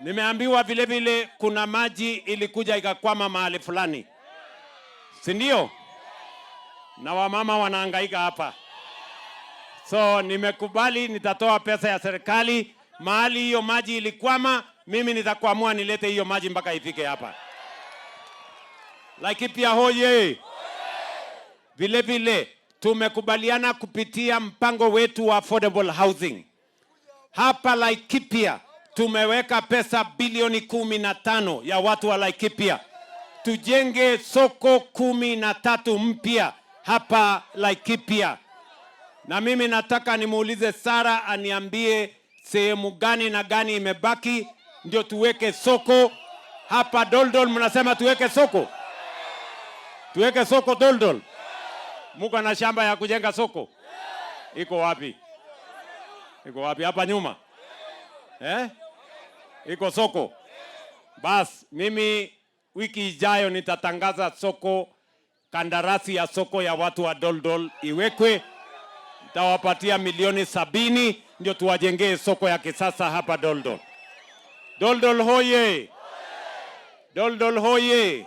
Nimeambiwa vile vile kuna maji ilikuja ikakwama mahali fulani, si ndio? Na wamama wanahangaika hapa. So nimekubali nitatoa pesa ya serikali mahali hiyo maji ilikwama, mimi nitakuamua nilete hiyo maji mpaka ifike hapa. Laikipia hoye! Vile vile tumekubaliana kupitia mpango wetu wa affordable housing. Hapa Laikipia tumeweka pesa bilioni 15 ya watu wa Laikipia. Tujenge soko 13 mpya hapa Laikipia. Na mimi nataka nimuulize Sara aniambie sehemu gani na gani imebaki ndio tuweke soko hapa Doldol. Mnasema tuweke soko? Tuweke soko Doldol? Muko na shamba ya kujenga soko? Iko wapi? Iko wapi? Hapa nyuma? Iko soko? Bas, mimi wiki ijayo nitatangaza soko, kandarasi ya soko ya watu wa Doldol iwekwe. Nitawapatia milioni 70 ndio tuwajengee soko ya kisasa hapa Doldol. Doldol hoye! Doldol hoye!